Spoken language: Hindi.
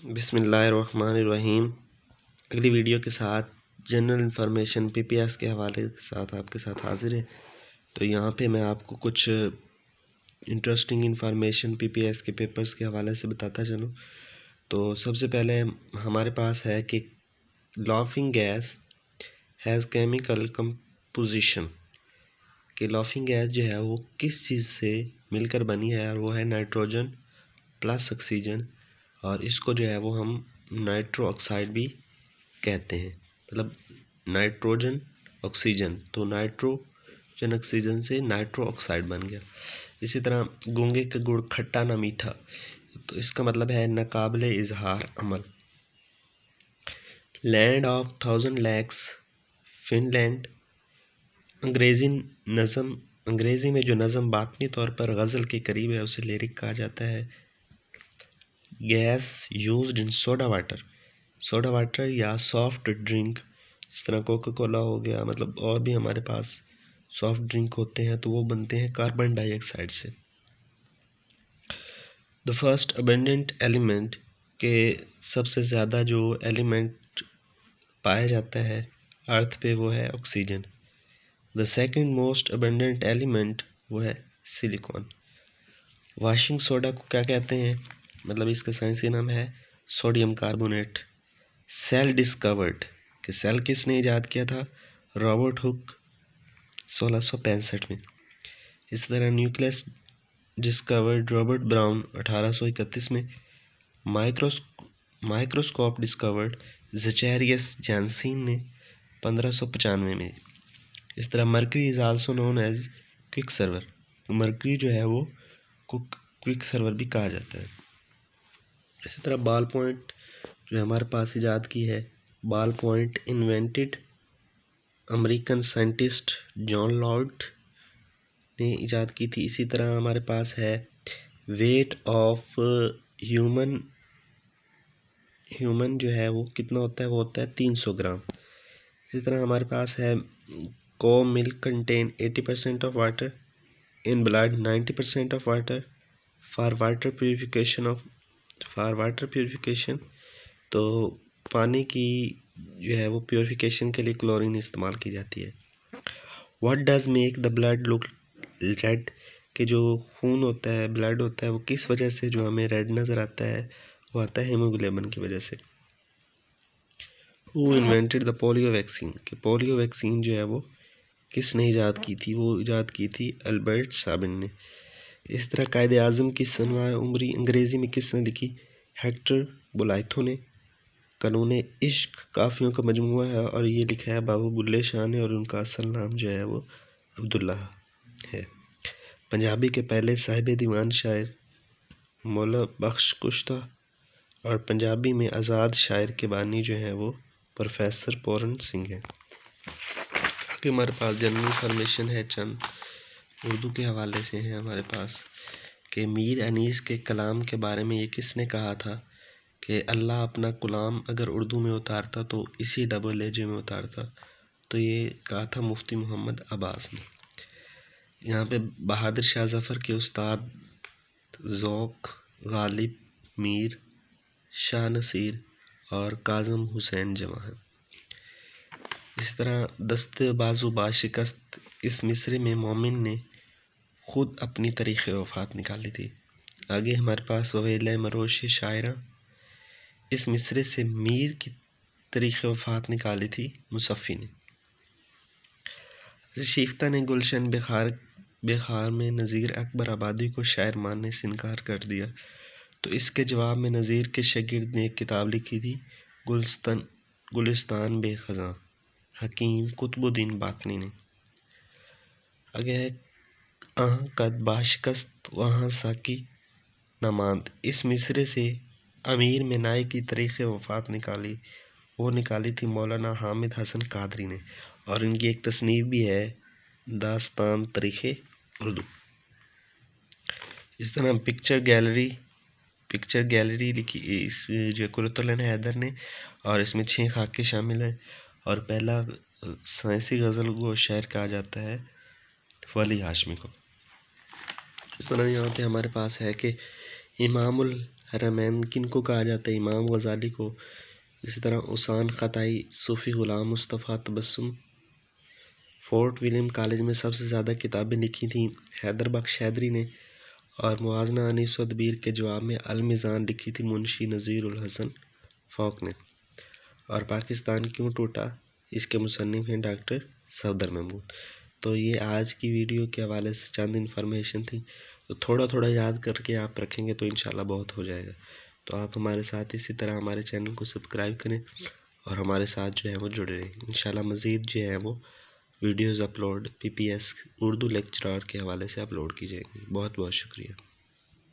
बिस्मिल्लाहिर्रहमानिर्रहीम। अगली वीडियो के साथ जनरल इन्फॉर्मेशन पीपीएस के हवाले के साथ आपके साथ हाजिर है। तो यहाँ पे मैं आपको कुछ इंटरेस्टिंग इन्फॉर्मेशन पीपीएस के पेपर्स के हवाले से बताता चलूँ। तो सबसे पहले हमारे पास है कि laughing gas has chemical composition, कि लाफिंग गैस जो है वो किस चीज़ से मिलकर बनी है, और वो है नाइट्रोजन प्लस ऑक्सीजन, और इसको जो है वो हम नाइट्रो ऑक्साइड भी कहते हैं। मतलब नाइट्रोजन ऑक्सीजन, तो नाइट्रोजन ऑक्सीजन से नाइट्रो ऑक्साइड बन गया। इसी तरह गूंगे का गुड़ खट्टा ना मीठा, तो इसका मतलब है नाकाबिले इजहार अमल। लैंड ऑफ 1000 लैक्स फिनलैंड, अंग्रेज़ी में जो नज़म बातनी तौर पर गज़ल के करीब है उसे लिरिक कहा जाता है। Gas used in soda water या सॉफ्ट ड्रिंक, इस तरह कोका कोला हो गया, मतलब और भी हमारे पास सॉफ्ट ड्रिंक होते हैं, तो वो बनते हैं कार्बन डाइऑक्साइड से। द फर्स्ट अबंडेंट एलिमेंट, के सबसे ज़्यादा जो एलिमेंट पाया जाता है अर्थ पे वो है oxygen. The second most abundant element वो है सिलिकॉन। वॉशिंग सोडा को क्या कहते हैं, मतलब इसका साइंसी नाम है सोडियम कार्बोनेट। सेल डिस्कवर्ड, कि सेल किसने ईजाद किया था, रॉबर्ट हुक 1665 में। इस तरह न्यूक्लियस डिस्कवर्ड रॉबर्ट ब्राउन 1831 में। माइक्रोस्कोप डिस्कवर्ड ज़ेचेरियस जैनसीन ने 1595 में। इस तरह mercury is also known as quicksilver, mercury जो है वो क्विक सर्वर भी कहा जाता है। इसी तरह बॉल पॉइंट जो हमारे पास ईजाद की है, ball point invented American scientist John Lord ने ईजाद की थी। इसी तरह हमारे पास है वेट ऑफ ह्यूमन जो है वो कितना होता है, वो होता है 300 ग्राम। इसी तरह हमारे पास है को milk contain 80% of water, in blood 90% of water, for water purification, तो पानी की जो है वो प्योरिफिकेशन के लिए क्लोरीन इस्तेमाल की जाती है। What does make the blood look red, कि जो खून होता है, ब्लड होता है, वो किस वजह से जो हमें रेड नज़र आता है, वो आता है हीमोग्लोबिन की वजह से। Who invented the polio vaccine, कि पोलियो वैक्सीन जो है वो किसने ईजाद की थी, वो ईजाद की थी अल्बर्ट साबिन ने। इस तरह कायदे आज़म की सनवा उम्री अंग्रेज़ी में किसने लिखी, हेक्टर बुलाइथो ने। कानून इश्क काफ़ियों का मजमूआ है, और ये लिखा है बाबू बुल्ले शाह ने, और उनका असल नाम जो है वो अब्दुल्ला है। पंजाबी के पहले साहिब दीवान शायर मौला बख्श कुश्ता, और पंजाबी में आज़ाद शायर के बानी जो है वो प्रोफेसर पूरन सिंह है। आगे हमारे पास जनरल इन्फॉर्मेशन है, चंद उर्दू के हवाले से है हमारे पास, कि मीर अनीस के कलाम के बारे में ये किसने कहा था, कि अल्लाह अपना कलाम अगर उर्दू में उतारता तो इसी डबल लहजे में उतारता, तो ये कहा था मुफ्ती मोहम्मद अब्बास ने। यहाँ पे बहादुर शाह ज़फ़र के उस्ताद ज़ौक़ गालिब, मीर शाह नसीर और काज़म हुसैन जमा हैं। इस तरह दस्त बाजू बाशिकस्त, इस मिसरे में मोमिन ने ख़ुद अपनी तारीख़ वफ़ात निकाली थी। आगे हमारे पास ववेला मरोश शायरा, इस मिसरे से मीर की तारीख़ वफ़ात निकाली थी मुसफ़ी ने। शिफ्ता ने गुलशन बेखार में नज़ीर अकबर आबादी को शायर मानने से इनकार कर दिया, तो इसके जवाब में नज़ीर के शागिर्द ने एक किताब लिखी थी गुलिस्तान बेखज़ां, हकीम कुतुबुद्दीन बातनी ने। आगे है आहाँ कद बाशिकस्त वहाँ साकी नमांद, इस मिसरे से अमीर मिनाई की तारीख़ वफ़ात निकाली थी मौलाना हामिद हसन कादरी ने, और इनकी एक तसनीफ़ भी है दास्तान तारीख़ उर्दू। इस तरह पिक्चर गैलरी लिखी इस जो कुरतुल हैदर ने, और इसमें 6 खाके शामिल हैं, और पहला साइंसी गज़ल गो शायर कहा जाता है वली हाशमी को। इस तरह यहाँ पे हमारे पास है कि इमामुल हरमैन किन को कहा जाता है? इमाम गज़ाली को। इसी तरह उसान ख़ताई, Sufi Ghulam Mustafa Tabassum. Fort William College में सबसे ज़्यादा किताबें लिखी थी हैदर बख्श हैदरी ने। और मुआज़ना अनीस व तदबीर के जवाब में अल-मीज़ान लिखी थी मुंशी नज़ीर उल हसन फ़ौक ने। और पाकिस्तान क्यों टूटा, इसके मुसन्निफ़ हैं डॉक्टर सफदर महमूद। तो ये आज की वीडियो के हवाले से चंद इन्फॉर्मेशन थी, तो थोड़ा थोड़ा याद करके आप रखेंगे तो इंशाल्लाह बहुत हो जाएगा। तो आप हमारे साथ इसी तरह हमारे चैनल को सब्सक्राइब करें और हमारे साथ जो है वो जुड़े रहें। इंशाल्लाह मज़ीद जो है वो videos upload PPS Urdu lecturer के हवाले से अपलोड की जाएंगी। बहुत बहुत शुक्रिया।